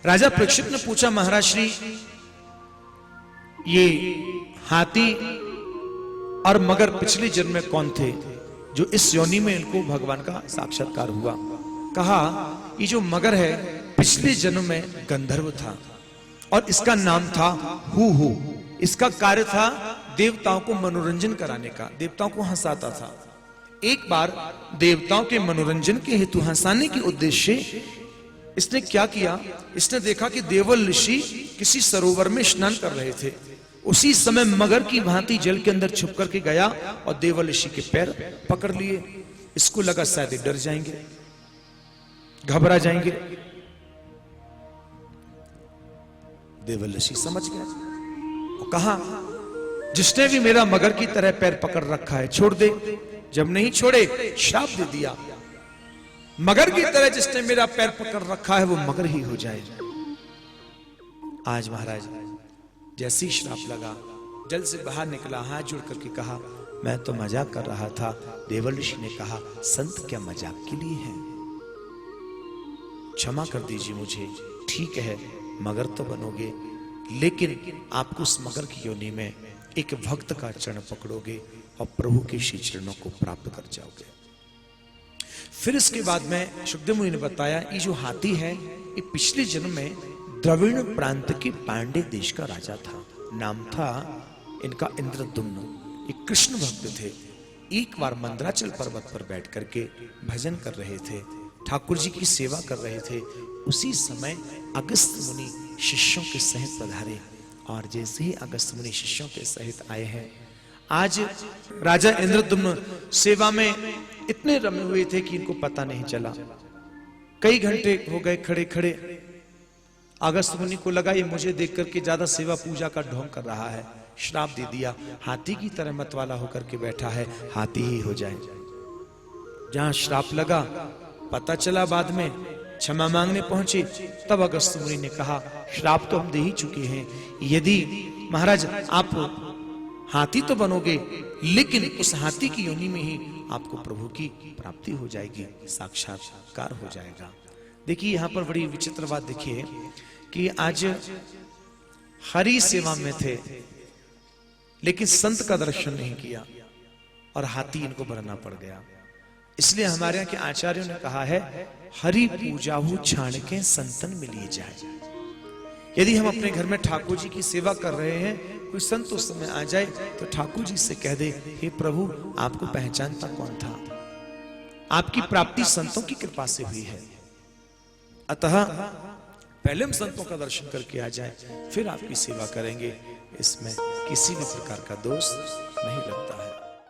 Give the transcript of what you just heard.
राजा परीक्षित ने पूछा, महाराज श्री, ये हाथी और मगर पिछले जन्म में कौन थे जो इस योनि में इनको भगवान का साक्षात्कार हुआ? कहा, ये जो मगर है पिछले जन्म में गंधर्व था और इसका नाम था हु। इसका कार्य था देवताओं को मनोरंजन कराने का, देवताओं को हंसाता था। एक बार देवताओं के मनोरंजन के हेतु हंसाने के उद्देश्य से इसने क्या किया, इसने देखा कि देवल ऋषि किसी सरोवर में स्नान कर रहे थे। उसी समय मगर की भांति जल के अंदर छुप करके गया और देवल ऋषि के पैर पकड़ लिए। इसको लगा शायद डर जाएंगे, घबरा जाएंगे। देवल ऋषि समझ गया और कहा, जिसने भी मेरा मगर की तरह पैर पकड़ रखा है छोड़ दे। जब नहीं छोड़े श्राप दे दिया, मगर की तरह जिसने मेरा पैर पकड़ रखा है वो मगर ही हो जाए। आज महाराज जैसे ही श्राप लगा, जल से बाहर निकला, हाथ जोड़ करके कहा, मैं तो मजाक कर रहा था। देवल ऋषि ने कहा, संत क्या मजाक के लिए है? क्षमा कर दीजिए मुझे। ठीक है, मगर तो बनोगे, लेकिन आपको उस मगर की योनि में एक भक्त का चरण पकड़ोगे और प्रभु के श्री चरणों को प्राप्त कर जाओगे। फिर इसके बाद में सुखदेव मुनि ने बताया, ये जो हाथी है ये पिछले जन्म में द्रविड़ प्रांत के पांडे देश का राजा था। नाम था इनका इंद्रद्युम्न। ये कृष्ण भक्त थे। एक बार मंदराचल पर्वत पर बैठ करके भजन कर रहे थे, ठाकुर जी की सेवा कर रहे थे। उसी समय अगस्त मुनि शिष्यों के सहित पधारे और जैसे ही अगस्त मुनि शिष्यों के सहित आए हैं, आज राजा इंद्रद्युम्न सेवा में इतने रमे हुए थे कि इनको पता नहीं चला। कई घंटे हो गए खड़े खड़े। अगस्त मुनि को लगा ये मुझे देख करके ज्यादा सेवा पूजा का ढोंग कर रहा है, श्राप दे दिया। हाथी की तरह मत वाला होकर के बैठा है, हाथी ही हो जाए। जहां श्राप लगा पता चला बाद में, क्षमा मांगने पहुंचे, तब अगस्त मुनि ने कहा, श्राप तो हम दे ही चुके हैं। यदि महाराज आप हाथी तो बनोगे, लेकिन उस हाथी की योनि में ही आपको प्रभु की प्राप्ति हो जाएगी, साक्षात्कार हो जाएगा। देखिए यहां पर बड़ी विचित्र बात देखिए कि आज हरि सेवा में थे लेकिन संत का दर्शन नहीं किया और हाथी इनको बनना पड़ गया। इसलिए हमारे यहाँ के आचार्यों ने कहा है, हरि पूजाहु छाण के संतन मिलिए जाए। यदि हम अपने घर में ठाकुर जी की सेवा कर रहे हैं, कोई संत उस समय आ जाए तो ठाकुर जी से कह दे, हे प्रभु आपको पहचानता कौन था? आपकी प्राप्ति संतों की कृपा से हुई है। अतः पहले हम संतों का दर्शन करके आ जाए, फिर आपकी सेवा करेंगे। इसमें किसी भी प्रकार का दोष नहीं लगता है।